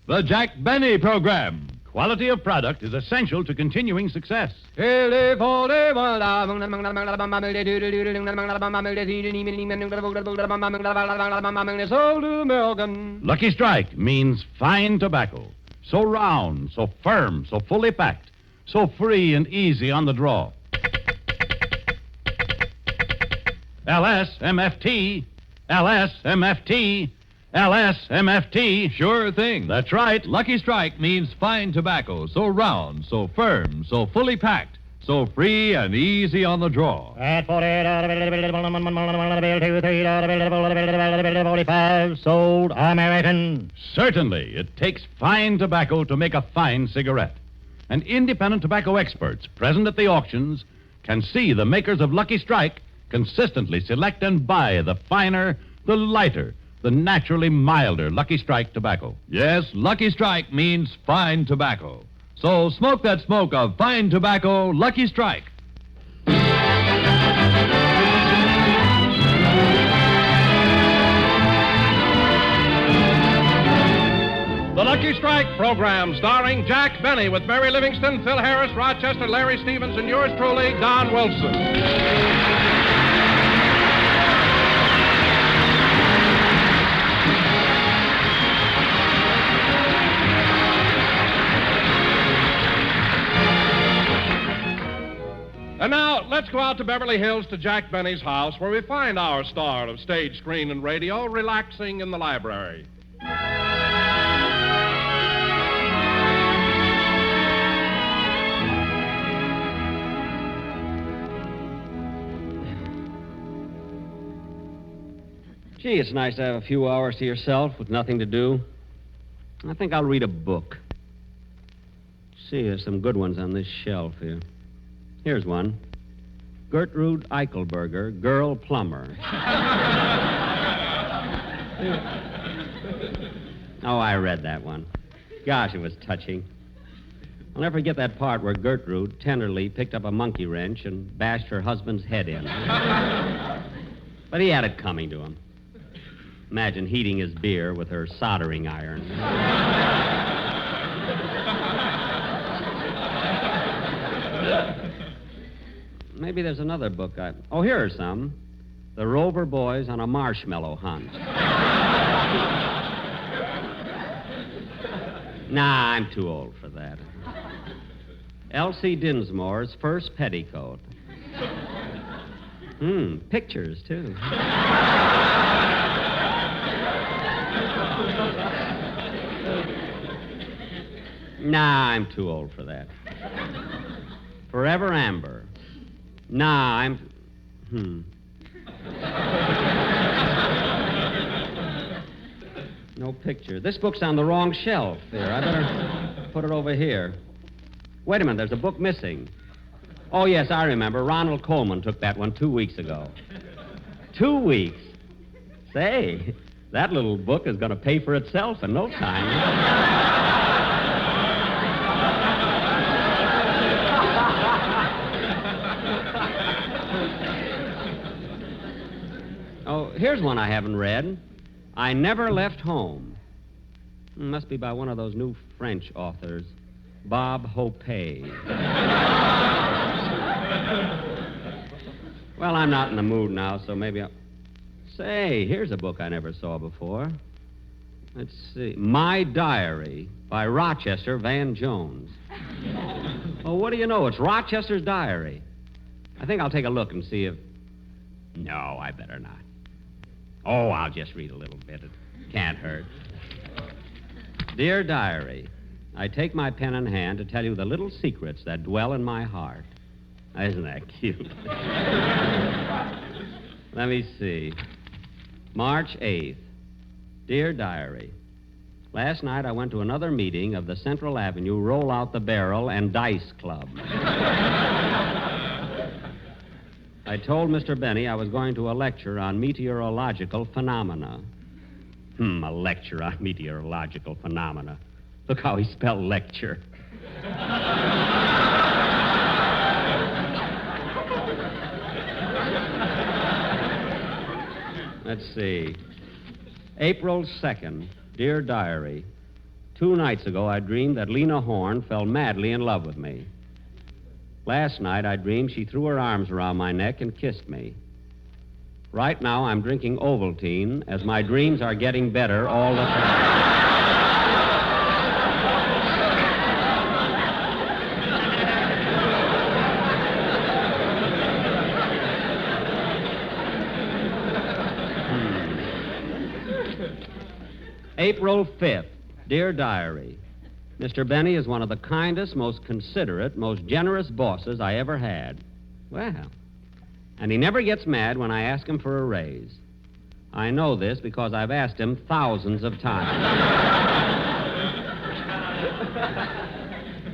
The Jack Benny Program. Quality of product is essential to continuing success. Lucky Strike means fine tobacco. So round, so firm, so fully packed, so free and easy on the draw. LSMFT, LSMFT, LSMFT. Sure thing. That's right. Lucky Strike means fine tobacco, so round, so firm, so fully packed, so free and easy on the draw. At 48, sold American. Certainly, it takes fine tobacco to make a fine cigarette. And independent tobacco experts present at the auctions can see the makers of Lucky Strike consistently select and buy the finer, the lighter, the naturally milder Lucky Strike tobacco. Yes, Lucky Strike means fine tobacco. So smoke that smoke of fine tobacco, Lucky Strike. The Lucky Strike program, starring Jack Benny with Mary Livingston, Phil Harris, Rochester, Larry Stevens, and yours truly, Don Wilson. And now, let's go out to Beverly Hills to Jack Benny's house, where we find our star of stage, screen, and radio relaxing in the library. Gee, it's nice to have a few hours to yourself with nothing to do. I think I'll read a book. See, there's some good ones on this shelf here. Here's one. Gertrude Eichelberger, Girl Plumber. Oh, I read that one. Gosh, it was touching. I'll never forget that part where Gertrude tenderly picked up a monkey wrench and bashed her husband's head in. But he had it coming to him. Imagine heating his beer with her soldering iron. Maybe there's another book Oh, here are some. The Rover Boys on a Marshmallow Hunt. Nah, I'm too old for that. Elsie Dinsmore's First Petticoat. Pictures, too. Nah, I'm too old for that. Forever Amber. Nah, I'm... No picture. This book's on the wrong shelf there. I better put it over here. Wait a minute, there's a book missing. Oh, yes, I remember. Ronald Coleman took that one 2 weeks ago. 2 weeks? Say, that little book is going to pay for itself in no time. Oh, here's one I haven't read. I Never Left Home. Must be by one of those new French authors. Bob Hope. Well, I'm not in the mood now, so maybe I'll... Say, here's a book I never saw before. Let's see. My Diary by Rochester Van Jones. Oh, what do you know? It's Rochester's diary. I think I'll take a look and see if... No, I better not. Oh, I'll just read a little bit. It can't hurt. Dear Diary, I take my pen in hand to tell you the little secrets that dwell in my heart. Isn't that cute? Let me see. March 8th. Dear Diary, last night I went to another meeting of the Central Avenue Roll Out the Barrel and Dice Club. I told Mr. Benny I was going to a lecture on meteorological phenomena. A lecture on meteorological phenomena. Look how he spelled lecture. Let's see. April 2nd. Dear Diary, 2 nights ago, I dreamed that Lena Horne fell madly in love with me. Last night, I dreamed she threw her arms around my neck and kissed me. Right now, I'm drinking Ovaltine as my dreams are getting better all the time. April 5th. Dear Diary, Mr. Benny is one of the kindest, most considerate, most generous bosses I ever had. Well, and he never gets mad when I ask him for a raise. I know this because I've asked him thousands of times.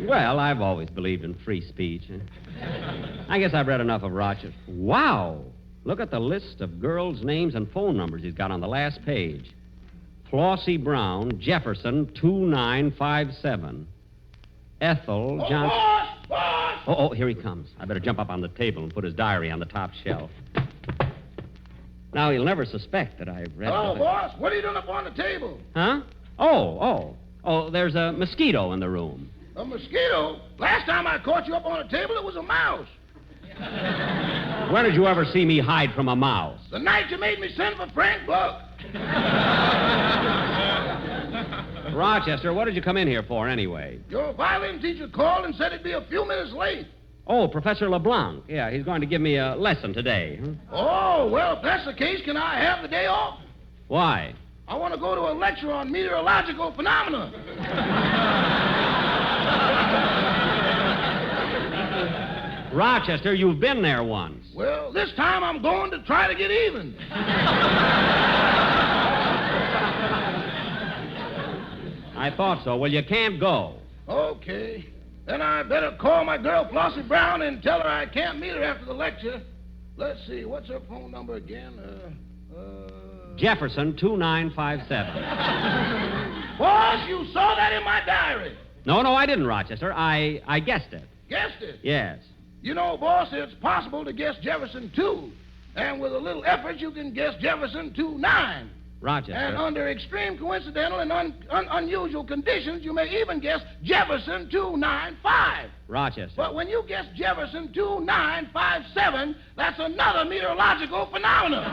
Well, I've always believed in free speech. I guess I've read enough of Rochester. Wow! Look at the list of girls' names and phone numbers he's got on the last page. Flossie Brown, Jefferson, 2957. Ethel Johnson. Boss! Oh, here he comes. I better jump up on the table and put his diary on the top shelf. Now, he'll never suspect that I've read... Hello, boss. What are you doing up on the table? Huh? Oh, there's a mosquito in the room. A mosquito? Last time I caught you up on a table, it was a mouse. When did you ever see me hide from a mouse? The night you made me send for Frank Buck. Rochester, what did you come in here for, anyway? Your violin teacher called and said he'd be a few minutes late. Oh, Professor LeBlanc. Yeah, he's going to give me a lesson today. Oh, well, if that's the case, can I have the day off? Why? I want to go to a lecture on meteorological phenomena. Rochester, you've been there once. Well, this time I'm going to try to get even. I thought so. Well, you can't go. Okay. Then I better call my girl Flossie Brown and tell her I can't meet her after the lecture. Let's see, what's her phone number again? Jefferson, 2957. Boss, you saw that in my diary. No, I didn't, Rochester. I guessed it. Guessed it? Yes. You know, boss, it's possible to guess Jefferson 2. And with a little effort, you can guess Jefferson 29. Rochester. And under extreme coincidental and unusual conditions, you may even guess Jefferson 295. Rochester. But when you guess Jefferson 2957, that's another meteorological phenomenon.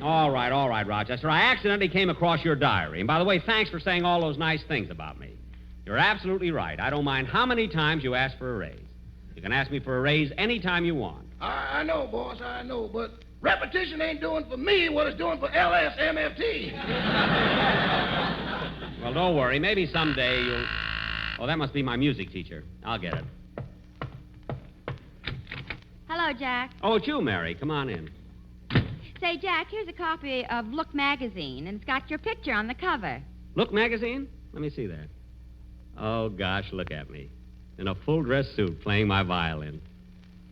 All right, Rochester. I accidentally came across your diary. And by the way, thanks for saying all those nice things about me. You're absolutely right. I don't mind how many times you ask for a raise. You can ask me for a raise any time you want. I know, boss, I know, but repetition ain't doing for me what it's doing for LSMFT. Well, don't worry. Maybe someday you'll... Oh, that must be my music teacher. I'll get it. Hello, Jack. Oh, it's you, Mary. Come on in. Say, Jack, here's a copy of Look magazine, and it's got your picture on the cover. Look magazine? Let me see that. Oh, gosh, look at me. In a full-dress suit playing my violin.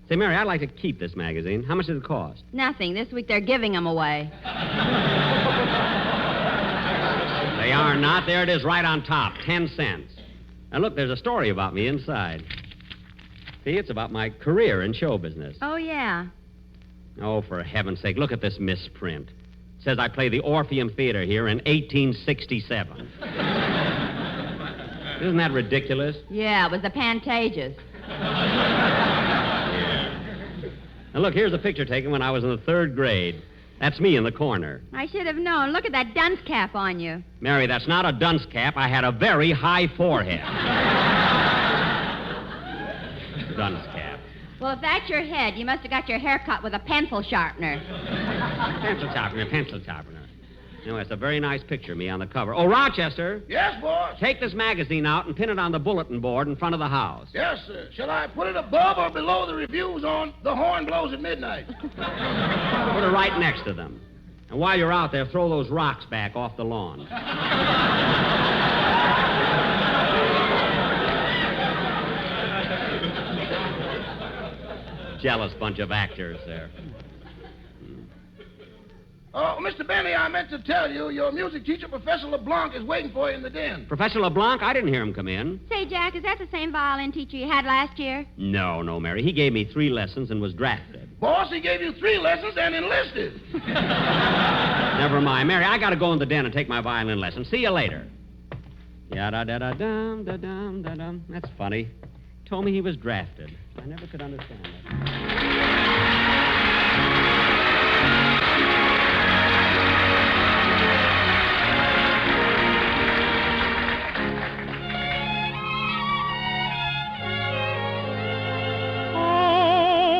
Say, Mary, I'd like to keep this magazine. How much does it cost? Nothing. This week they're giving them away. They are not. There it is right on top. 10 cents. And look, there's a story about me inside. See, it's about my career in show business. Oh, yeah. Oh, for heaven's sake, look at this misprint. It says I play the Orpheum Theater here in 1867. Isn't that ridiculous? Yeah, it was the Pantages. And look, here's a picture taken when I was in the 3rd grade. That's me in the corner. I should have known. Look at that dunce cap on you. Mary, that's not a dunce cap. I had a very high forehead. Dunce cap. Well, if that's your head, you must have got your hair cut with a pencil sharpener. Pencil sharpener. You know, it's a very nice picture of me on the cover. Oh, Rochester. Yes, boss? Take this magazine out and pin it on the bulletin board in front of the house. Yes, sir. Shall I put it above or below the reviews on The Horn Blows at Midnight? Put it right next to them. And while you're out there, throw those rocks back off the lawn. Jealous bunch of actors there. Oh, Mr. Benny, I meant to tell you, your music teacher, Professor LeBlanc, is waiting for you in the den. Professor LeBlanc? I didn't hear him come in. Say, Jack, is that the same violin teacher you had last year? No, Mary. He gave me 3 lessons and was drafted. Boss, he gave you 3 lessons and enlisted. Never mind. Mary, I got to go in the den and take my violin lesson. See you later. Ya-da-da-da-dum, da-dum, da-dum. That's funny. Told me he was drafted. I never could understand that.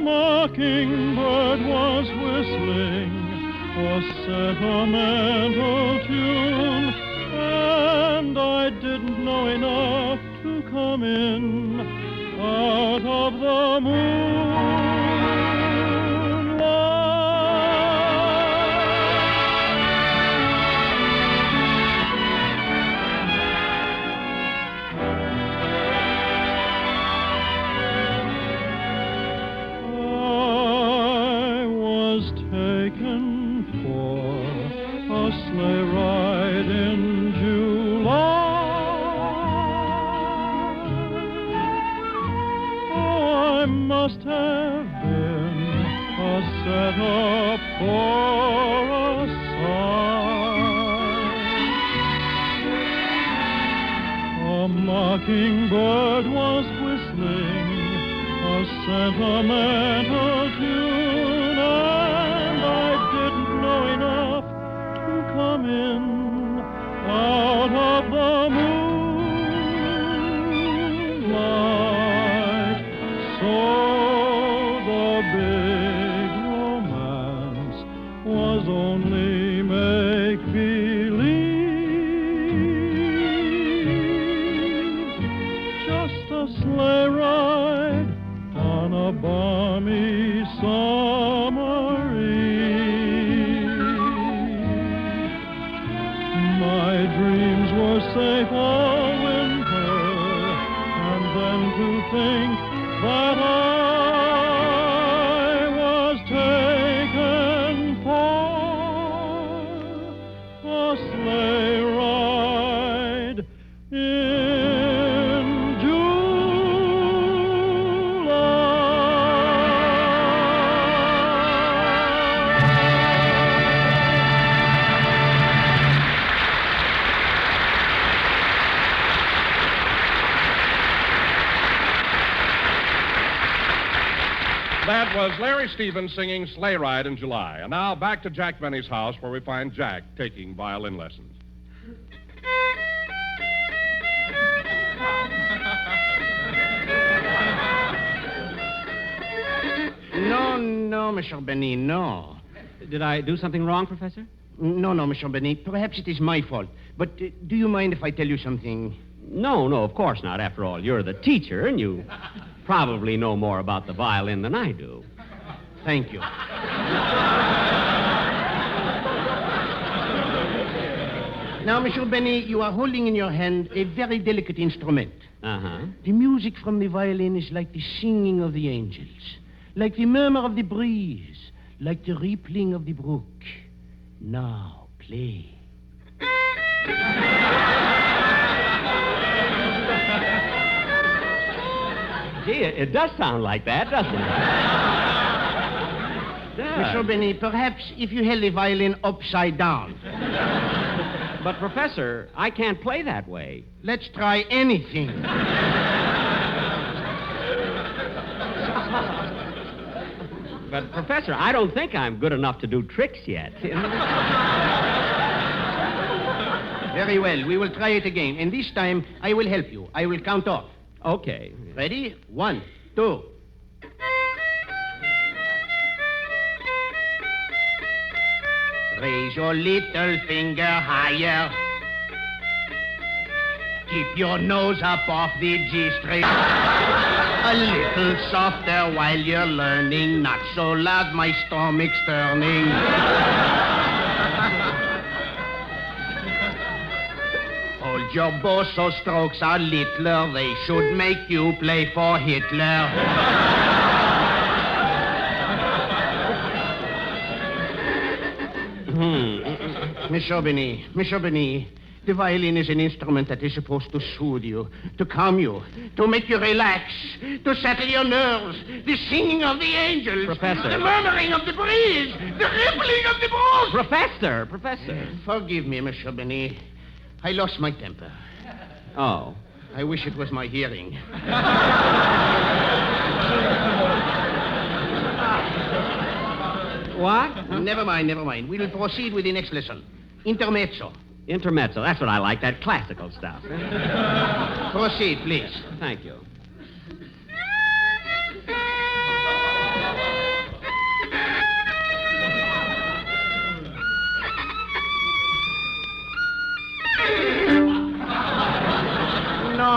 Mockingbird was whistling a sentimental tune, and I didn't know enough to come in out of the sleigh ride in July. Oh, I must have been a setup for a sigh. A mockingbird was whistling a sentimental tune, and I didn't know enough come in out of the moonlight. So the big romance was only make-believe. Just a sleigh ride on a balmy summer eve. My dreams were safe all winter, and then to think that I was taken for a sleigh ride in That was Larry Stevens singing Sleigh Ride in July. And now back to Jack Benny's house, where we find Jack taking violin lessons. No, Monsieur Benny, no. Did I do something wrong, Professor? No, Monsieur Benny. Perhaps it is my fault. But do you mind if I tell you something? No, of course not. After all, you're the teacher, and you probably know more about the violin than I do. Thank you. Now, Monsieur Benny, you are holding in your hand a very delicate instrument. Uh-huh. The music from the violin is like the singing of the angels, like the murmur of the breeze, like the rippling of the brook. Now, play. Gee, it does sound like that, doesn't it? Monsieur Benny, perhaps if you held the violin upside down. But, Professor, I can't play that way. Let's try anything. But, Professor, I don't think I'm good enough to do tricks yet. Very well. We will try it again. And this time, I will help you. I will count off. Okay. Ready? 1, 2. Raise your little finger higher. Keep your nose up off the G string. A little softer while you're learning. Not so loud, my stomach's turning. Hold your bow so strokes are littler. They should make you play for Hitler. Monsieur Benny, The violin is an instrument that is supposed to soothe you, to calm you, to make you relax, to settle your nerves. The singing of the angels. Professor. The murmuring of the breeze. The rippling of the brook. Professor. Forgive me, Monsieur Benny. I lost my temper. Oh. I wish it was my hearing. What? Never mind. We will proceed with the next lesson. Intermezzo. Intermezzo. That's what I like, that classical stuff. Proceed, please. Thank you.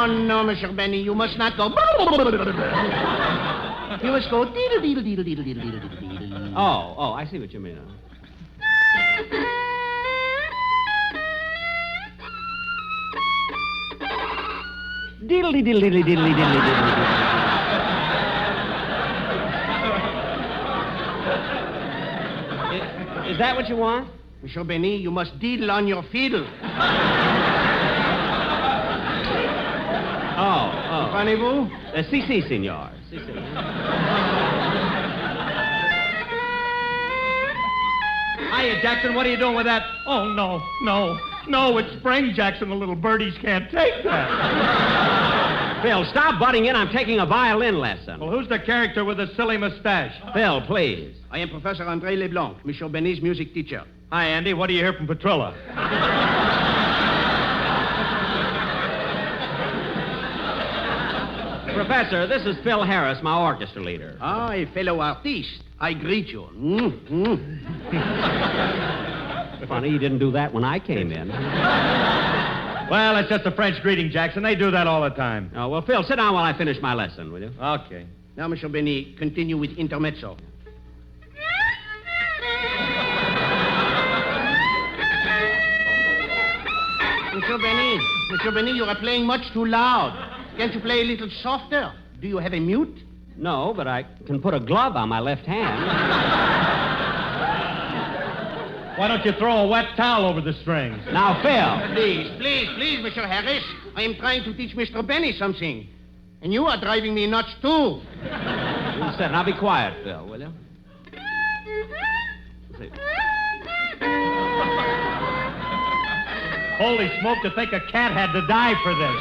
No, Monsieur Benny, you must not go. You must go deedle. Oh, I see what you mean. Is that what you want? Monsieur Benny, you must deedle on your fiddle. Oh. Comprenez-vous? Si, senor. Si. Hiya, Jackson, what are you doing with that? Oh, no, it's spring, Jackson. The little birdies can't take that. Phil, stop butting in. I'm taking a violin lesson. Well, who's the character with the silly mustache? Phil, please. I am Professor André Leblanc, Monsieur Benny's music teacher. Hi, Andy. What do you hear from Petrilla? Professor, this is Phil Harris, my orchestra leader. Ah, a fellow artiste. I greet you. Funny you didn't do that when I came in. Well, it's just a French greeting, Jackson. They do that all the time. Oh, well, Phil, sit down while I finish my lesson, will you? Okay. Now, Monsieur Benny, continue with intermezzo. Monsieur Benny, you are playing much too loud. Can't you play a little softer? Do you have a mute? No, but I can put a glove on my left hand. Why don't you throw a wet towel over the strings? Now, Phil. Please, Monsieur Harris. I am trying to teach Mr. Benny something. And you are driving me nuts, too. You said, now be quiet, Phil, will you? Holy smoke, to think a cat had to die for this.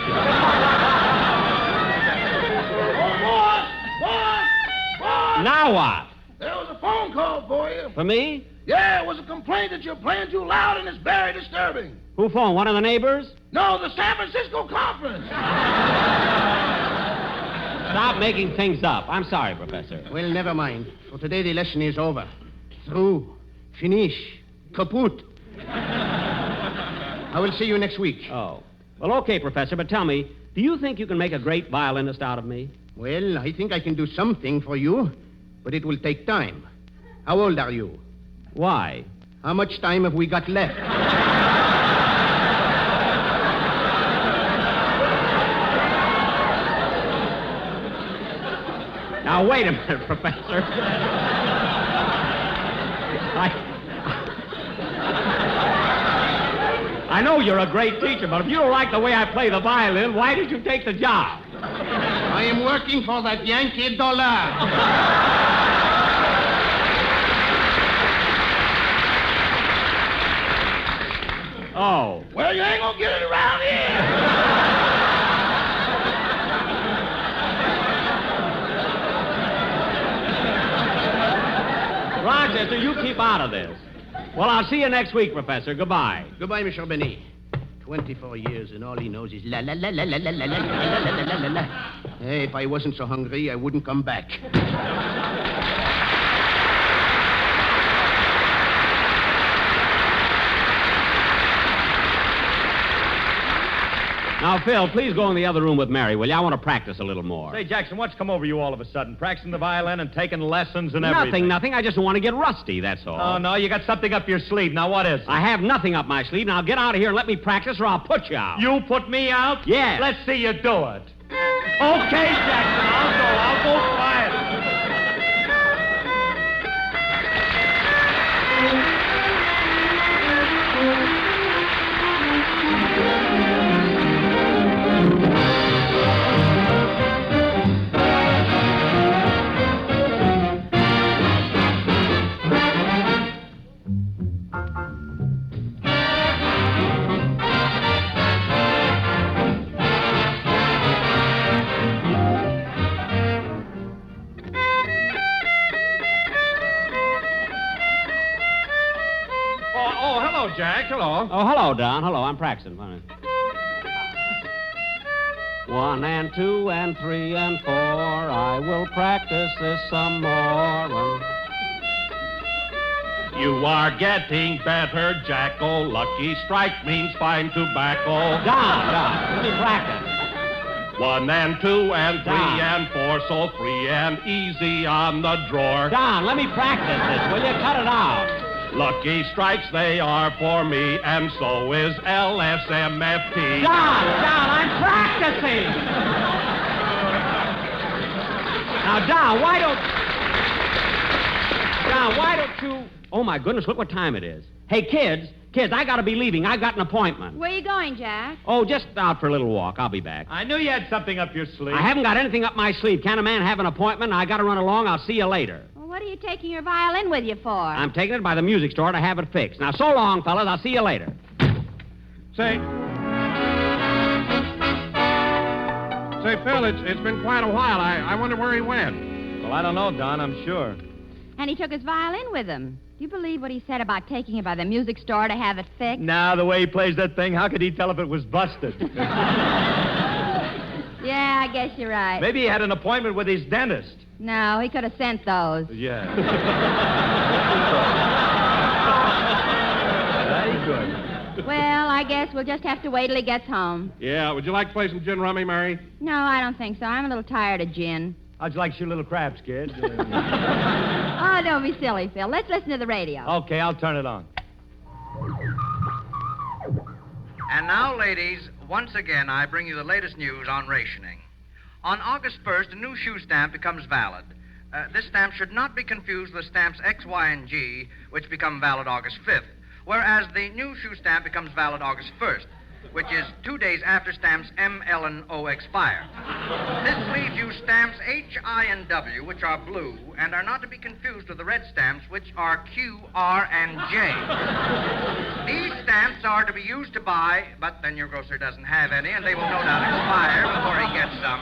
Now what? There was a phone call for you. For me? Yeah, it was a complaint that you're playing too loud and it's very disturbing. Who phoned? One of the neighbors? No, the San Francisco conference. Stop making things up. I'm sorry, Professor. Well, never mind. For today, the lesson is over. Through. Finish. Kaput. I will see you next week. Oh. Well, okay, Professor, but tell me, do you think you can make a great violinist out of me? Well, I think I can do something for you, but it will take time. How old are you? Why? How much time have we got left? Now, wait a minute, Professor. I know you're a great teacher, but if you don't like the way I play the violin, why did you take the job? I am working for that Yankee dollar. Oh. Well, you ain't gonna get it around here. Rochester, you keep out of this. Well, I'll see you next week, Professor. Goodbye. Goodbye, Monsieur Benny. 24 years, and all he knows is la la la la la la la la la la la la. Hey, if I wasn't so hungry, I wouldn't come back. Now, Phil, please go in the other room with Mary, will you? I want to practice a little more. Say, Jackson, what's come over you all of a sudden? Practicing the violin and taking lessons and everything. Nothing. I just don't want to get rusty, that's all. Oh, no, you got something up your sleeve. Now, what is it? I have nothing up my sleeve. Now, get out of here and let me practice, or I'll put you out. You put me out? Yes. Let's see you do it. Okay, Jackson, I'll go quiet. hello. Oh, hello, Don. Hello, I'm practicing. 1 and 2 and 3 and 4. I will practice this some more. You are getting better, Jack. Oh, Lucky Strike means fine tobacco. Don, let me practice. 1 and 2 and 3 Don. and 4, so free and easy on the drawer. Don, let me practice this. Will you cut it out? Lucky Strikes, they are for me, and so is LSMFT. Don, I'm practicing. Now, Don, why don't you... Oh, my goodness, look what time it is. Hey, kids, I gotta be leaving. I got an appointment. Where you going, Jack? Oh, just out for a little walk. I'll be back. I knew you had something up your sleeve. I haven't got anything up my sleeve. Can't a man have an appointment? I gotta run along. I'll see you later. Well, what are you taking your violin with you for? I'm taking it by the music store to have it fixed. Now, so long, fellas. I'll see you later. Say, Phil, it's been quite a while. I wonder where he went. Well, I don't know, Don, I'm sure. And he took his violin with him. Do you believe what he said about taking it by the music store to have it fixed? Now, the way he plays that thing, how could he tell if it was busted? Yeah, I guess you're right. Maybe he had an appointment with his dentist. No, he could have sent those. Yeah. Very good. Well, I guess we'll just have to wait till he gets home. Yeah, would you like to play some gin rummy, Mary? No, I don't think so. I'm a little tired of gin. How'd you like to shoot little crabs, kid? Oh, don't be silly, Phil. Let's listen to the radio. Okay, I'll turn it on. And now, ladies, once again, I bring you the latest news on rationing. On August 1st, a new shoe stamp becomes valid. This stamp should not be confused with stamps X, Y, and G, which become valid August 5th, whereas the new shoe stamp becomes valid August 1st, which is 2 days after stamps M, L, and O expire. This leaves you stamps H, I, and W, which are blue, and are not to be confused with the red stamps, which are Q, R, and J. These stamps are to be used to buy, but then your grocer doesn't have any, and they will no doubt expire before he gets some.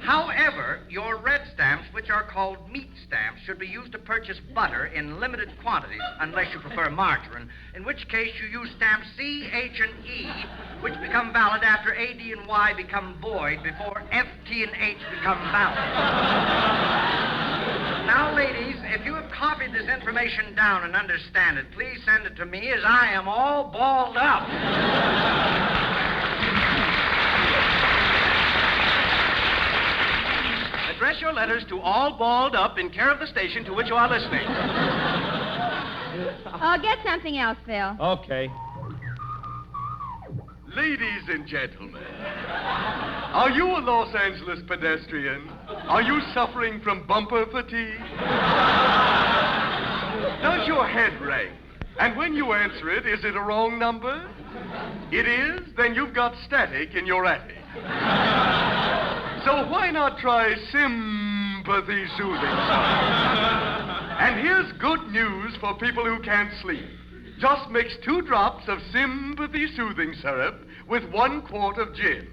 However, your red stamps, which are called meat stamps, should be used to purchase butter in limited quantities, unless you prefer margarine, in which case you use stamps C, H, and E, which become valid after A, D, and Y become void before F, T, and H become valid. Now, ladies, if you have copied this information down and understand it, please send it to me, as I am all balled up. Address your letters to All Balled Up in care of the station to which you are listening. Oh, get something else, Phil. Okay. Ladies and gentlemen, are you a Los Angeles pedestrian? Are you suffering from bumper fatigue? Does your head ring? And when you answer it, is it a wrong number? It is? Then you've got static in your attic. So why not try sympathy soothing syrup? And here's good news for people who can't sleep. Just mix 2 drops of sympathy soothing syrup with 1 quart of gin.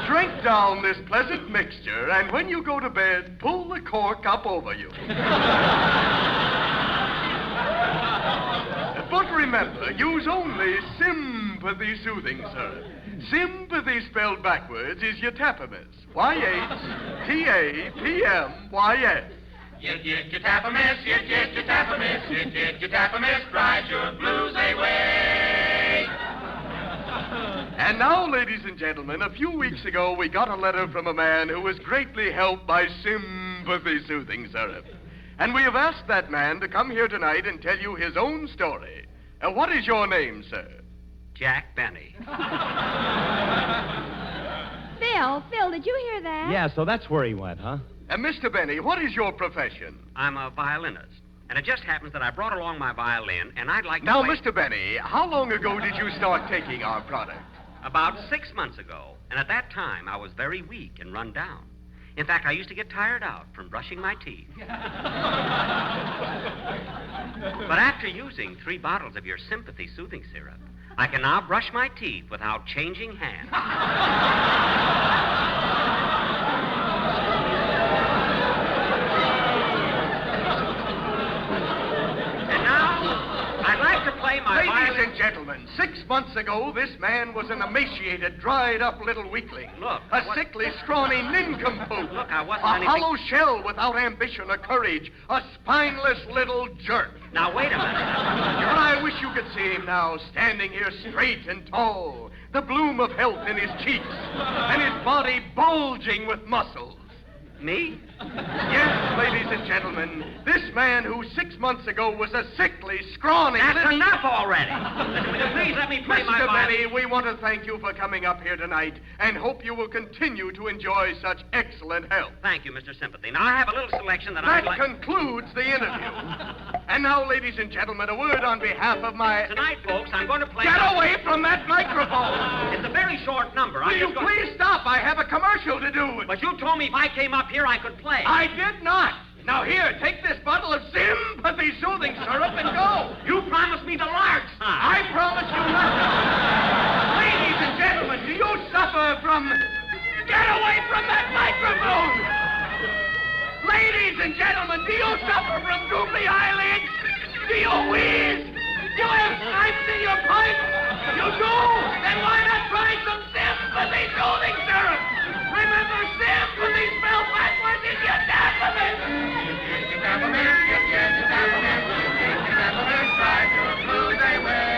Drink down this pleasant mixture, and when you go to bed, pull the cork up over you. But remember, use only sympathy soothing syrup. Sympathy spelled backwards is Yatapamis. Y-H-T-A-P-M-Y-S. Yet, Yatapamis, yet, Yatapamis, yet, Yatapamis, drives your blues away. And now, ladies and gentlemen, a few weeks ago we got a letter from a man who was greatly helped by sympathy soothing syrup. And we have asked that man to come here tonight and tell you his own story. What is your name, sir? Jack Benny. Phil, did you hear that? Yeah, so that's where he went, huh? Mr. Benny, what is your profession? I'm a violinist. And it just happens that I brought along my violin, and I'd like to Now, play... Mr. Benny, how long ago did you start taking our product? About 6 months ago. And at that time, I was very weak and run down. In fact, I used to get tired out from brushing my teeth. But after using 3 bottles of your sympathy soothing syrup, I can now brush my teeth without changing hands. And now, I'd like to play and gentlemen, 6 months ago, this man was an emaciated, dried-up little weakling. Look, A sickly, scrawny nincompoop. Look, I wasn't A anything... hollow shell without ambition or courage. A spineless little jerk. Now, wait a minute. But I wish you could see him now, standing here straight and tall, the bloom of health in his cheeks, and his body bulging with muscles. Me? Yes, ladies and gentlemen, this man who 6 months ago was a sickly, scrawny... That's enough already. Please let me play my Mr. violin. Benny, we want to thank you for coming up here tonight and hope you will continue to enjoy such excellent health. Thank you, Mr. Sympathy. Now, I have a little selection that I'd That like... concludes the interview. And now, ladies and gentlemen, a word on behalf of my... Tonight, folks, I'm going to play... Get away from that microphone! It's a very short number. Will you please stop? I have a commercial to do. But you told me if I came up here, I could play. I did not. Now, here, take this bottle of sympathy soothing syrup and go. You promised me the large size. I promise you nothing. Ladies and gentlemen, do you suffer from... Get away from that microphone! Ladies and gentlemen, do you suffer from droopy eyelids? Do you wheeze? Do you have stripes in your pipe? You do? Then why not try some sympathy soothing syrup? Remember, sympathy spelled backwards is your Daffodil. Drive your blues away.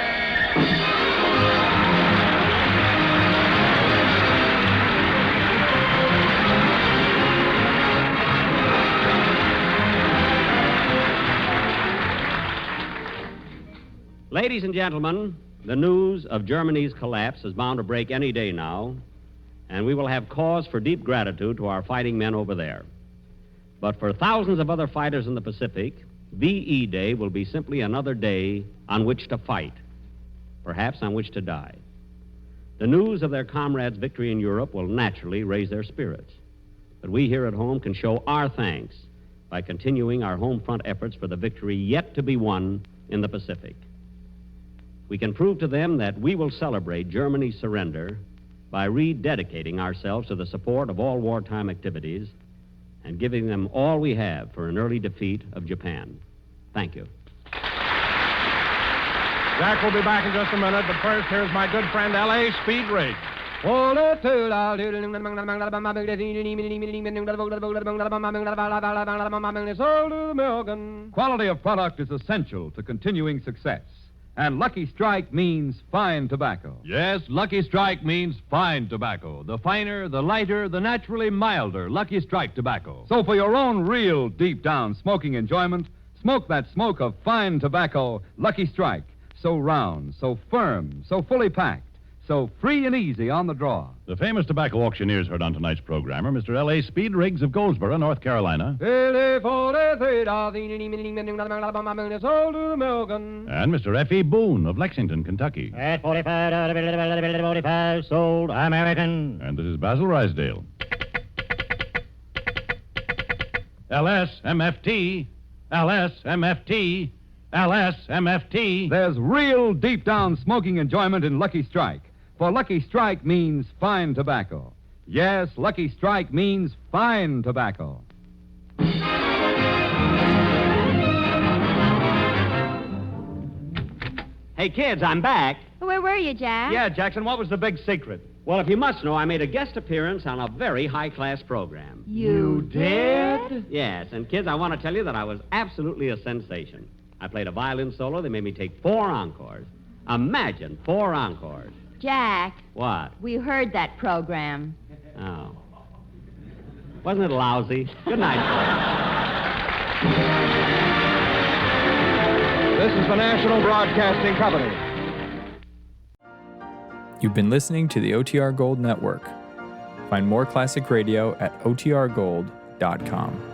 Ladies and gentlemen, the news of Germany's collapse is bound to break any day now, and we will have cause for deep gratitude to our fighting men over there. But for thousands of other fighters in the Pacific, VE Day will be simply another day on which to fight, perhaps on which to die. The news of their comrades' victory in Europe will naturally raise their spirits. But we here at home can show our thanks by continuing our home front efforts for the victory yet to be won in the Pacific. We can prove to them that we will celebrate Germany's surrender by rededicating ourselves to the support of all wartime activities and giving them all we have for an early defeat of Japan. Thank you. Jack will be back in just a minute, but first, here's my good friend L.A. Speed Riggs. Quality of product is essential to continuing success. And Lucky Strike means fine tobacco. Yes, Lucky Strike means fine tobacco. The finer, the lighter, the naturally milder Lucky Strike tobacco. So for your own real deep-down smoking enjoyment, smoke that smoke of fine tobacco, Lucky Strike. So round, so firm, so fully packed, so free and easy on the draw. The famous tobacco auctioneers heard on tonight's program are Mr. L.A. Speed Riggs of Goldsboro, North Carolina, and Mr. F.E. Boone of Lexington, Kentucky. At 45, sold American. And this is Basil Rysdale. LSMFT, LSMFT, LSMFT. There's real deep-down smoking enjoyment in Lucky Strike. For Lucky Strike means fine tobacco. Yes, Lucky Strike means fine tobacco. Hey, kids, I'm back. Where were you, Jack? Yeah, Jackson, what was the big secret? Well, if you must know, I made a guest appearance on a very high-class program. You did? Yes, and kids, I want to tell you that I was absolutely a sensation. I played a violin solo. They made me take 4 encores. Imagine 4 encores. Jack, What? we heard that program. Oh. Wasn't it lousy? Good night, folks. This is the National Broadcasting Company. You've been listening to the OTR Gold Network. Find more classic radio at otrgold.com.